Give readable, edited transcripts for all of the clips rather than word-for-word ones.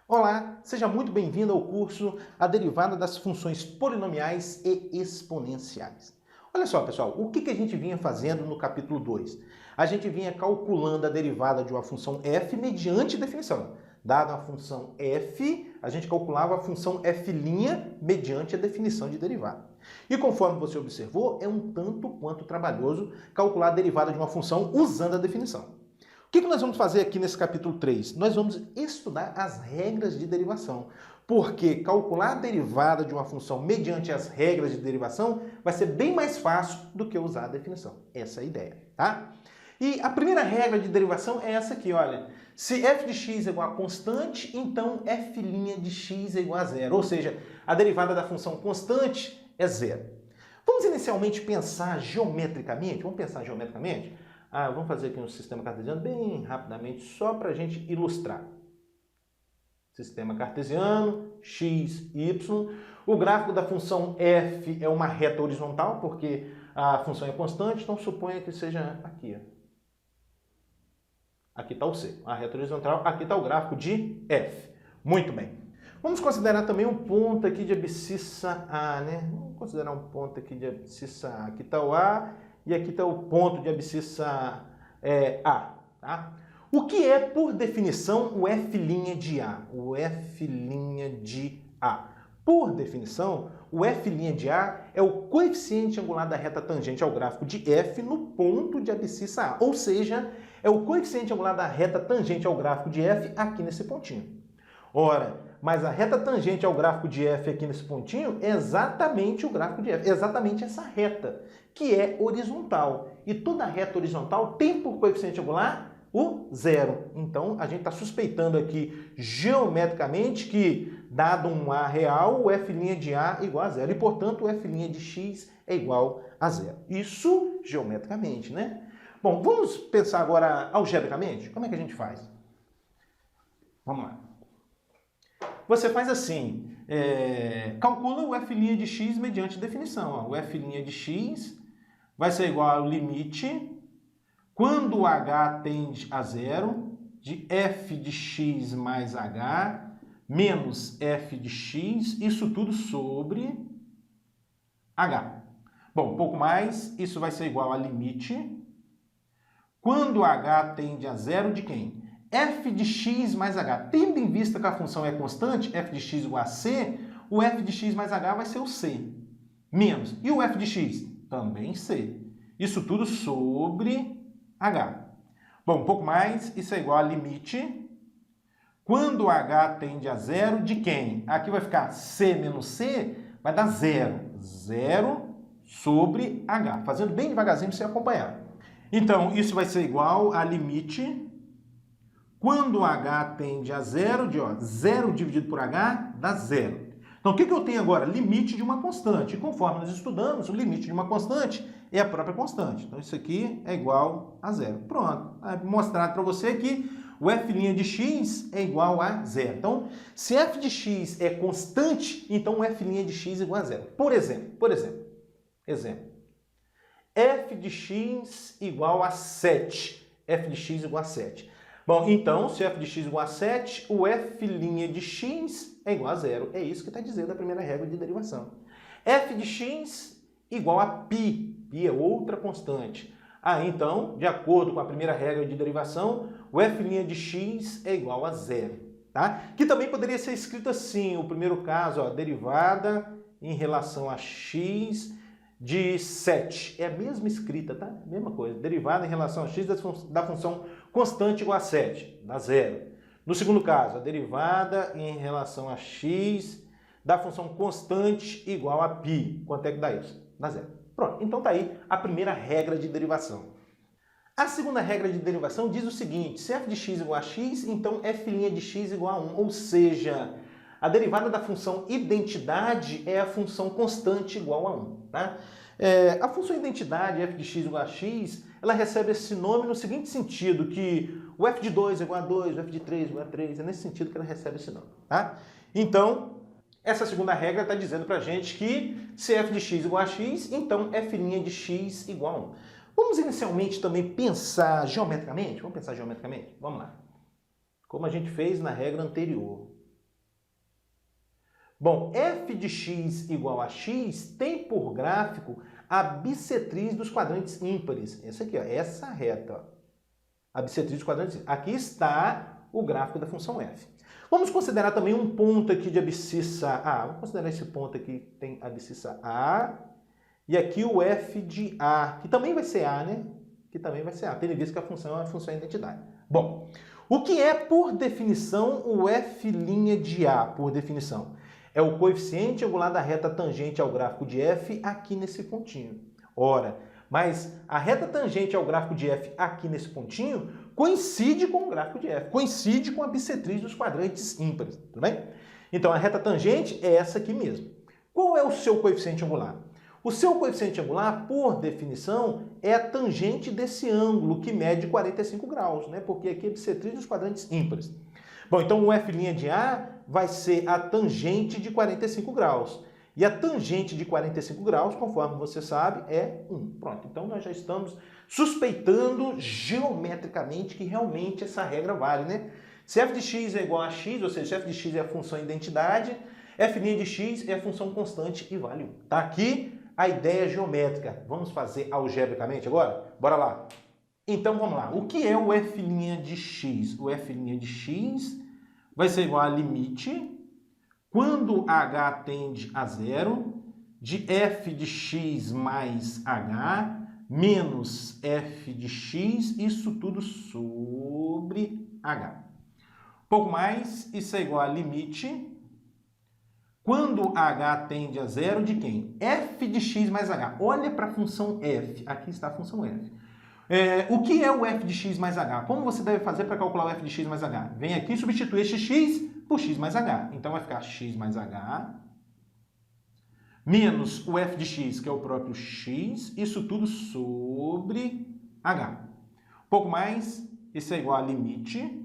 Olá, seja muito bem-vindo ao curso A Derivada das Funções Polinomiais e Exponenciais. Olha só, pessoal, o que a gente vinha fazendo no capítulo 2? A gente vinha calculando a derivada de uma função f mediante definição. Dada a função f, a gente calculava a função f' mediante a definição de derivada. E conforme você observou, é um tanto quanto trabalhoso calcular a derivada de uma função usando a definição. O que nós vamos fazer aqui nesse capítulo 3? Nós vamos estudar as regras de derivação, porque calcular a derivada de uma função mediante as regras de derivação vai ser bem mais fácil do que usar a definição. Essa é a ideia, tá? E a primeira regra de derivação é essa aqui, olha. Se f de x é igual a constante, então f' de x é igual a zero. Ou seja, a derivada da função constante é zero. Vamos inicialmente pensar geometricamente? Vamos pensar geometricamente? Vamos fazer aqui um sistema cartesiano bem rapidamente, só para a gente ilustrar. Sistema cartesiano, x, y. O gráfico da função f é uma reta horizontal, porque a função é constante, então suponha que seja aqui. Aqui está o c, a reta horizontal, aqui está o gráfico de f. Muito bem. Vamos considerar também um ponto aqui de abscissa A, né? Vamos considerar um ponto aqui de abscissa A. Aqui está o A e aqui está o ponto de abscissa A. Tá? O que é, por definição, o f' de A? O f' de A. Por definição, o f' de A é o coeficiente angular da reta tangente ao gráfico de f no ponto de abscissa A. Ou seja, é o coeficiente angular da reta tangente ao gráfico de f aqui nesse pontinho. Ora, mas a reta tangente ao gráfico de f aqui nesse pontinho é exatamente o gráfico de f, exatamente essa reta, que é horizontal. E toda reta horizontal tem por coeficiente angular o zero. Então, a gente está suspeitando aqui, geometricamente, que, dado um A real, o f' de A é igual a zero. E, portanto, o f' de x é igual a zero. Isso geometricamente, né? Bom, vamos pensar agora algebricamente? Como é que a gente faz? Vamos lá. Você faz assim, calcula o f' de x mediante definição. O f' de x vai ser igual ao limite, quando o h tende a zero, de f de x mais h, menos f de x, isso tudo sobre h. Bom, um pouco mais, isso vai ser igual a limite, quando h tende a zero de quem? F de x mais h. Tendo em vista que a função é constante, f de x igual a c, o f de x mais h vai ser o c. Menos. E o f de x? Também c. Isso tudo sobre h. Bom, um pouco mais, isso é igual a limite. Quando h tende a zero, de quem? Aqui vai ficar c menos c, vai dar zero. Zero sobre h. Fazendo bem devagarzinho para você acompanhar. Então, isso vai ser igual a limite. Quando h tende a zero, zero dividido por h dá zero. Então, o que eu tenho agora? Limite de uma constante. E conforme nós estudamos, o limite de uma constante é a própria constante. Então, isso aqui é igual a zero. Pronto. Mostrado para você que o f' de x é igual a zero. Então, se f de x é constante, então o f' de x é igual a zero. Por exemplo, f de x igual a 7. f de x igual a 7. Bom, então, se f de x igual a 7, o f' de x é igual a zero. É isso que está dizendo a primeira regra de derivação. f de x igual a π. Π é outra constante. Então, de acordo com a primeira regra de derivação, o f' de x é igual a zero. Tá? Que também poderia ser escrito assim, o primeiro caso, derivada em relação a x de 7. É a mesma escrita, tá? Mesma coisa. Derivada em relação a x da função constante igual a 7, dá zero. No segundo caso, a derivada em relação a x da função constante igual a π. Quanto é que dá isso? Dá zero. Pronto, então tá aí a primeira regra de derivação. A segunda regra de derivação diz o seguinte, se f de x igual a x, então f' de x igual a 1. Ou seja, a derivada da função identidade é a função constante igual a 1. Tá? A função identidade, f de x igual a x, ela recebe esse nome no seguinte sentido, que o f de 2 é igual a 2, o f de 3 é igual a 3, é nesse sentido que ela recebe esse nome. Tá? Então, essa segunda regra está dizendo para a gente que se f de x igual a x, então f' de x igual a 1. Vamos inicialmente também pensar geometricamente? Vamos pensar geometricamente? Vamos lá. Como a gente fez na regra anterior. Bom, f de x igual a x tem por gráfico a bissetriz dos quadrantes ímpares. Essa aqui, ó, essa reta, ó, a bissetriz dos quadrantes ímpares. Aqui está o gráfico da função f. Vamos considerar também um ponto aqui de abscissa A. Vamos considerar esse ponto aqui que tem abscissa A. E aqui o f de A, que também vai ser A, né? Que também vai ser A, tendo visto que a função é uma função de identidade. Bom, o que é, por definição, o f' de A, por definição? É o coeficiente angular da reta tangente ao gráfico de f aqui nesse pontinho. Ora, mas a reta tangente ao gráfico de f aqui nesse pontinho coincide com o gráfico de f, coincide com a bissetriz dos quadrantes ímpares, tudo bem? Então, a reta tangente é essa aqui mesmo. Qual é o seu coeficiente angular? O seu coeficiente angular, por definição, é a tangente desse ângulo que mede 45 graus, né? Porque aqui é a bissetriz dos quadrantes ímpares. Bom, então o f' de A vai ser a tangente de 45 graus. E a tangente de 45 graus, conforme você sabe, é 1. Pronto, então nós já estamos suspeitando geometricamente que realmente essa regra vale, né? Se f de x é igual a x, ou seja, se f de x é a função identidade, f' de x é a função constante e vale 1. Tá aqui a ideia geométrica. Vamos fazer algebricamente agora? Bora lá. Então vamos lá. O que é o f' de x? O f' de x vai ser igual a limite, quando h tende a zero, de f de x mais h menos f de x, isso tudo sobre h. Pouco mais, isso é igual a limite, quando h tende a zero, de quem? F de x mais h. Olha para a função f. Aqui está a função f. O que é o f de x mais h? Como você deve fazer para calcular o f de x mais h? Vem aqui e substitui este x por x mais h. Então vai ficar x mais h menos o f de x, que é o próprio x, isso tudo sobre h. Pouco mais, isso é igual a limite.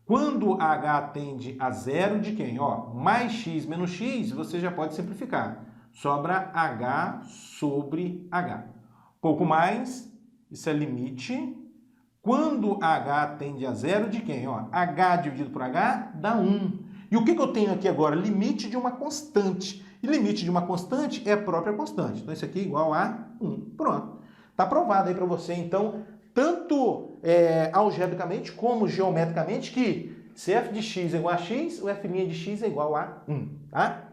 Quando h tende a zero, de quem? Ó, mais x menos x, você já pode simplificar. Sobra h sobre h. Pouco mais, isso é limite. Quando h tende a zero, de quem? Ó, h dividido por h dá 1. E o que eu tenho aqui agora? Limite de uma constante. E limite de uma constante é a própria constante. Então, isso aqui é igual a 1. Pronto. Está provado aí para você, então, tanto algebricamente como geometricamente, que se f de x é igual a x, o f' de x é igual a 1. Tá?